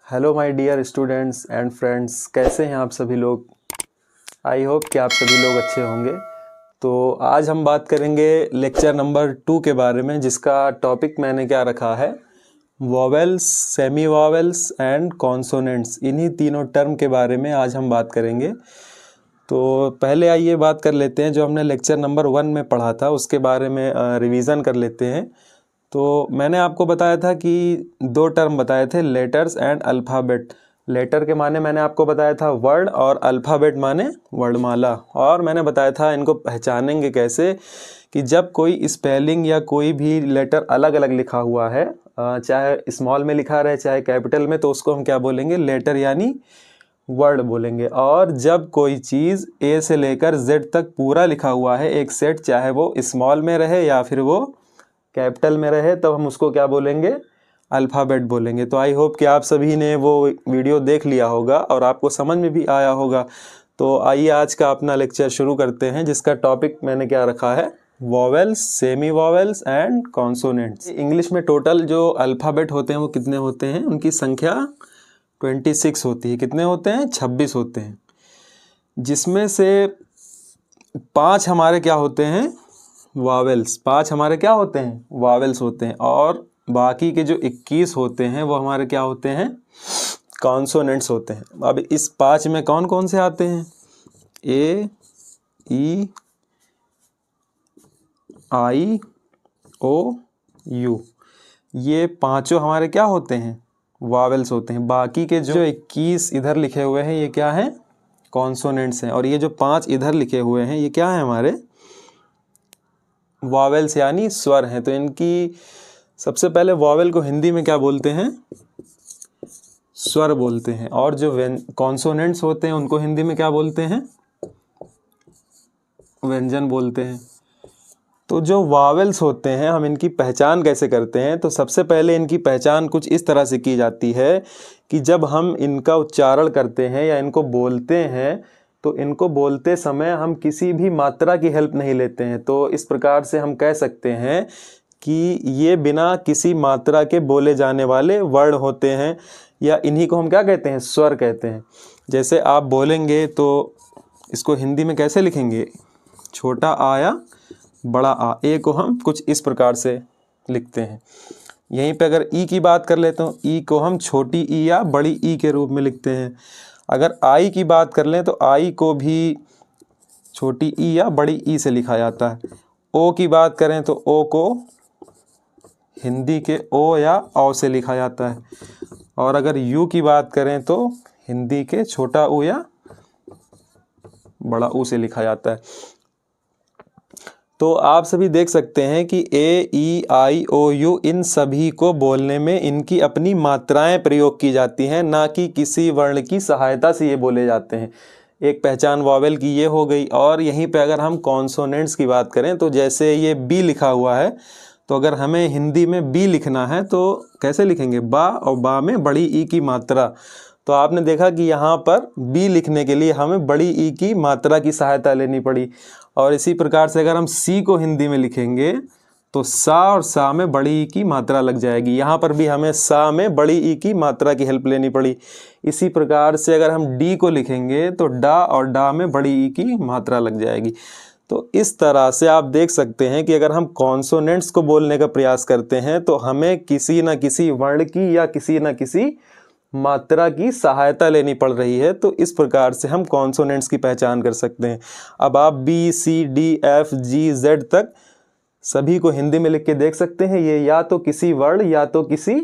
Hello my dear students and friends, कैसे हैं आप सभी लोग। आई होप कि आप सभी लोग अच्छे होंगे। तो आज हम बात करेंगे लेक्चर नंबर 2 के बारे में, जिसका टॉपिक मैंने क्या रखा है, vowels, semi vowels and consonants. इन्हीं तीनों टर्म के बारे में आज हम बात करेंगे। तो पहले आइए बात कर लेते हैं जो हमने लेक्चर नंबर 1 में पढ़ा था, उसके बारे में रिवीजन कर लेते हैं। तो मैंने आपको बताया था कि 2 टर्म बताए थे, लेटर्स एंड अल्फ़ाबेट। लेटर के माने मैंने आपको बताया था वर्ड, और अल्फ़ाबेट माने वर्णमाला। और मैंने बताया था इनको पहचानेंगे कैसे, कि जब कोई स्पेलिंग या कोई भी लेटर अलग अलग लिखा हुआ है, चाहे स्मॉल में लिखा रहे चाहे कैपिटल में, तो उसको हम क्या बोलेंगे, लेटर यानी वर्ड बोलेंगे। और जब कोई चीज़ ए से लेकर जेड तक पूरा लिखा हुआ है, एक सेट, चाहे वो स्मॉल में रहे या फिर वो कैपिटल में रहे, तब हम उसको क्या बोलेंगे, अल्फ़ाबेट बोलेंगे। तो आई होप कि आप सभी ने वो वीडियो देख लिया होगा और आपको समझ में भी आया होगा। तो आइए आज का अपना लेक्चर शुरू करते हैं, जिसका टॉपिक मैंने क्या रखा है, vowels, semi vowels and consonants. English में टोटल जो अल्फ़ाबेट होते हैं वो कितने होते हैं, उनकी संख्या 26 होती है। कितने होते हैं, 26 होते हैं, जिसमें से 5 हमारे क्या होते हैं, वावेल्स। 5 हमारे क्या होते हैं, वावेल्स होते हैं। और बाकी के जो 21 होते हैं वो हमारे क्या होते हैं, कॉन्सोनेंट्स होते हैं। अब इस 5 में कौन कौन से आते हैं, ए, ई, आई, ओ, यू। ये पांचों हमारे क्या होते हैं, वावेल्स होते हैं। बाकी के जो 21 इधर लिखे हुए हैं ये क्या हैं, कॉन्सोनेंट्स हैं। और ये जो 5 इधर लिखे हुए हैं ये क्या है, हमारे वॉवेल्स यानी स्वर हैं। तो इनकी सबसे पहले वॉवेल को हिंदी में क्या बोलते हैं, स्वर बोलते हैं। और जो कॉन्सोनेंट्स होते हैं उनको हिंदी में क्या बोलते हैं, व्यंजन बोलते हैं। तो जो वॉवेल्स होते हैं, हम इनकी पहचान कैसे करते हैं, तो सबसे पहले इनकी पहचान कुछ इस तरह से की जाती है कि जब हम इनका उच्चारण करते हैं या इनको बोलते हैं, तो इनको बोलते समय हम किसी भी मात्रा की हेल्प नहीं लेते हैं। तो इस प्रकार से हम कह सकते हैं कि ये बिना किसी मात्रा के बोले जाने वाले वर्ड होते हैं, या इन्हीं को हम क्या कहते हैं, स्वर कहते हैं। जैसे आप बोलेंगे तो इसको हिंदी में कैसे लिखेंगे, छोटा आ या बड़ा आ। ए को हम कुछ इस प्रकार से लिखते हैं। यहीं पे अगर ई की बात कर लेते हो, ई को हम छोटी ई या बड़ी ई के रूप में लिखते हैं। अगर आई की बात कर लें तो आई को भी छोटी ई या बड़ी ई से लिखा जाता है। ओ की बात करें तो ओ को हिंदी के ओ या औ से लिखा जाता है। और अगर यू की बात करें तो हिंदी के छोटा ऊ या बड़ा ऊ से लिखा जाता है। तो आप सभी देख सकते हैं कि ए, ई, आई, ओ, यू, इन सभी को बोलने में इनकी अपनी मात्राएं प्रयोग की जाती हैं, ना कि किसी वर्ण की सहायता से ये बोले जाते हैं। एक पहचान वॉवेल की ये हो गई। और यहीं पे अगर हम कॉन्सोनेंट्स की बात करें तो जैसे ये बी लिखा हुआ है, तो अगर हमें हिंदी में बी लिखना है तो कैसे लिखेंगे, बा, और बा में बड़ी ई की मात्रा। तो आपने देखा कि यहाँ पर बी लिखने के लिए हमें बड़ी ई की मात्रा की सहायता लेनी पड़ी। और इसी प्रकार से अगर हम सी को हिंदी में लिखेंगे तो सा और सा में बड़ी ई की मात्रा लग जाएगी। यहाँ पर भी हमें सा में बड़ी ई की मात्रा की हेल्प लेनी पड़ी। इसी प्रकार से अगर हम डी को लिखेंगे तो डा और डा में बड़ी ई की मात्रा लग जाएगी। तो इस तरह से आप देख सकते हैं कि अगर हम कॉन्सोनेंट्स को बोलने का प्रयास करते हैं तो हमें किसी न किसी वर्ण की या किसी न किसी मात्रा की सहायता लेनी पड़ रही है। तो इस प्रकार से हम कॉन्सोनेंट्स की पहचान कर सकते हैं। अब आप बी, सी, डी, एफ, जी, जेड तक सभी को हिंदी में लिख के देख सकते हैं। ये या तो किसी वर्ण या तो किसी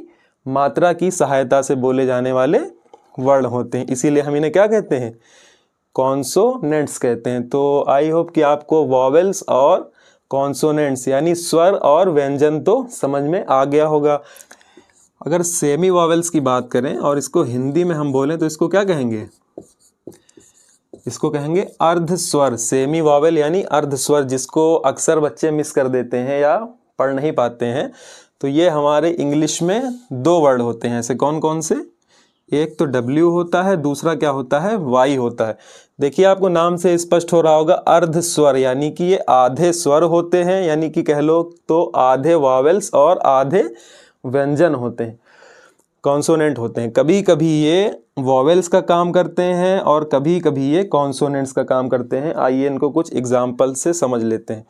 मात्रा की सहायता से बोले जाने वाले वर्ण होते हैं, इसीलिए हम इन्हें क्या कहते हैं, कॉन्सोनेंट्स कहते हैं। तो आई होप कि आपको वॉवेल्स और कॉन्सोनेंट्स यानी स्वर और व्यंजन तो समझ में आ गया होगा। अगर सेमी वॉवेल्स की बात करें और इसको हिंदी में हम बोलें तो इसको क्या कहेंगे, इसको कहेंगे अर्ध स्वर। सेमी वॉवेल यानी अर्ध स्वर, जिसको अक्सर बच्चे मिस कर देते हैं या पढ़ नहीं पाते हैं। तो ये हमारे इंग्लिश में 2 वर्ड होते हैं ऐसे। कौन कौन से, एक तो W होता है, दूसरा क्या होता है, Y होता है। देखिए आपको नाम से स्पष्ट हो रहा होगा, अर्ध स्वर यानी कि ये आधे स्वर होते हैं, यानी कि कह लो तो आधे वॉवेल्स और आधे व्यंजन होते हैं। कॉन्सोनेंट होते हैं। कभी कभी ये वॉवेल्स का काम करते हैं और कभी कभी ये कॉन्सोनेंट्स का काम करते हैं। आइए इनको कुछ एग्जाम्पल से समझ लेते हैं।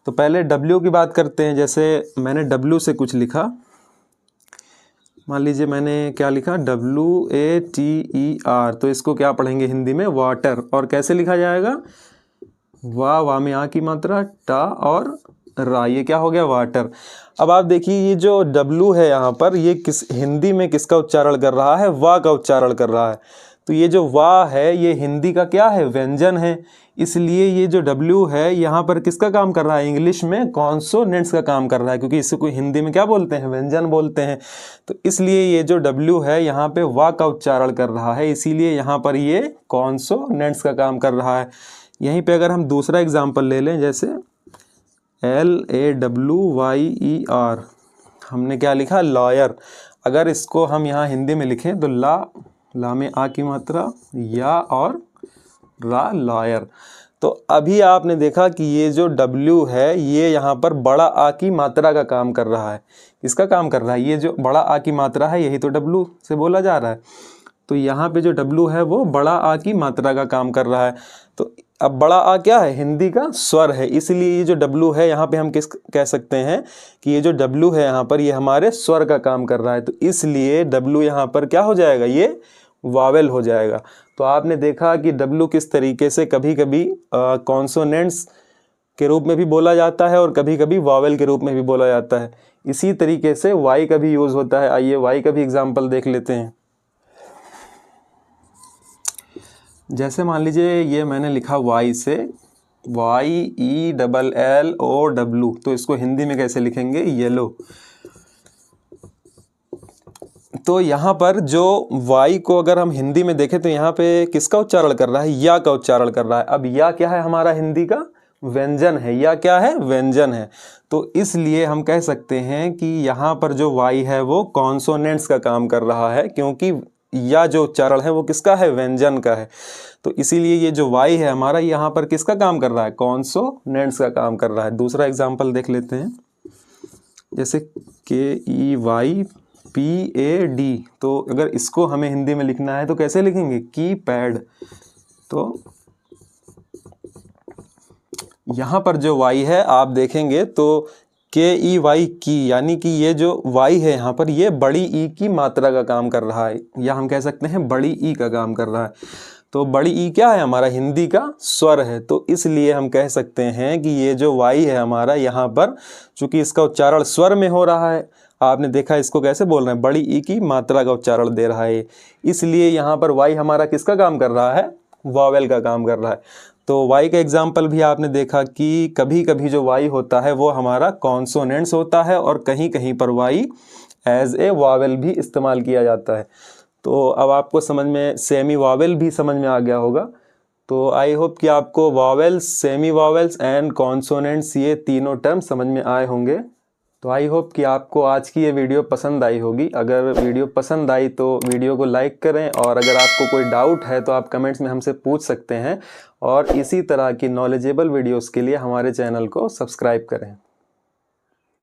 तो पहले W की बात करते हैं। जैसे मैंने W से कुछ लिखा, मान लीजिए मैंने क्या लिखा, WATER, तो इसको क्या पढ़ेंगे हिंदी में, वाटर। और कैसे लिखा जाएगा, वाह में आ की मात्रा, टा और रा, ये क्या हो गया, वाटर। अब आप देखिए ये जो W है यहाँ पर, ये किस हिंदी में किसका उच्चारण कर रहा है, वाह का उच्चारण कर रहा है। तो ये जो वाह है ये हिंदी का क्या है, व्यंजन है। इसलिए ये जो W है यहाँ पर किसका काम कर रहा है, इंग्लिश में कॉन्सोनेंट्स का काम कर रहा है, क्योंकि इसको हिंदी में क्या बोलते हैं, व्यंजन बोलते हैं। तो इसलिए ये जो W है यहाँ पे वाह का उच्चारण कर रहा है, इसीलिए यहाँ पर ये कॉन्सोनेंट्स का काम कर रहा है। यहीं पे अगर हम दूसरा एग्जाम्पल ले लें, जैसे LAWYER, हमने क्या लिखा, लॉयर। अगर इसको हम यहाँ हिंदी में लिखें तो ला में आ की मात्रा, या और रा, लॉयर। तो अभी आपने देखा कि ये जो W है ये यहाँ पर बड़ा आ की मात्रा का काम कर रहा है। इसका काम कर रहा है, ये जो बड़ा आ की मात्रा है यही तो W से बोला जा रहा है। तो यहाँ पे जो W है वो बड़ा आ की मात्रा का काम कर रहा है। तो अब बड़ा आ क्या है, हिंदी का स्वर है, इसलिए ये जो W है यहाँ पे हम किस कह सकते हैं कि ये जो W है यहाँ पर ये हमारे स्वर का काम कर रहा है। तो इसलिए W यहाँ पर क्या हो जाएगा, ये वावेल हो जाएगा। तो आपने देखा कि W किस तरीके से कभी कभी कॉन्सोनेंट्स के रूप में भी बोला जाता है और कभी कभी वावेल के रूप में भी बोला जाता है। इसी तरीके से Y का भी यूज़ होता है। आइए Y का भी एग्जाम्पल देख लेते हैं। जैसे मान लीजिए ये मैंने लिखा Y से, YELLOW, तो इसको हिंदी में कैसे लिखेंगे, येलो। तो यहाँ पर जो Y को अगर हम हिंदी में देखें तो यहाँ पे किसका उच्चारण कर रहा है, या का उच्चारण कर रहा है। अब या क्या है, हमारा हिंदी का व्यंजन है। या क्या है, व्यंजन है। तो इसलिए हम कह सकते हैं कि यहाँ पर जो Y है वो कॉन्सोनेंट्स का काम कर रहा है, क्योंकि या जो उच्चारण है वो किसका है, व्यंजन का है। तो इसीलिए ये जो Y है हमारा यहाँ पर किसका काम कर रहा है, कॉन्सोनेंट्स का काम कर रहा है। दूसरा एग्जाम्पल देख लेते हैं। जैसे KEYPAD, तो अगर इसको हमें हिंदी में लिखना है तो कैसे लिखेंगे, कीपैड। तो यहाँ पर जो Y है आप देखेंगे तो KEY की, यानी कि ये जो Y है यहाँ पर ये बड़ी ई की मात्रा का काम कर रहा है, या हम कह सकते हैं बड़ी ई का काम कर रहा है। तो बड़ी ई क्या है, हमारा हिंदी का स्वर है। तो इसलिए हम कह सकते हैं कि ये जो Y है हमारा यहाँ पर, चूंकि इसका उच्चारण स्वर में हो रहा है, आपने देखा इसको कैसे बोल रहे हैं, बड़ी ई की मात्रा का उच्चारण दे रहा है, इसलिए यहाँ पर Y हमारा किसका काम कर रहा है, वॉवेल का काम कर रहा है। तो Y का एग्जाम्पल भी आपने देखा कि कभी कभी जो Y होता है वो हमारा कॉन्सोनेंट्स होता है और कहीं कहीं पर Y एज ए वॉवेल भी इस्तेमाल किया जाता है। तो अब आपको समझ में सेमी वॉवेल भी समझ में आ गया होगा। तो आई होप कि आपको vowels, semi vowels and consonants ये तीनों टर्म समझ में आए होंगे। तो आई होप कि आपको आज की ये वीडियो पसंद आई होगी। अगर वीडियो पसंद आई तो वीडियो को लाइक करें, और अगर आपको कोई डाउट है तो आप कमेंट्स में हमसे पूछ सकते हैं। और इसी तरह की नॉलेजेबल वीडियोस के लिए हमारे चैनल को सब्सक्राइब करें।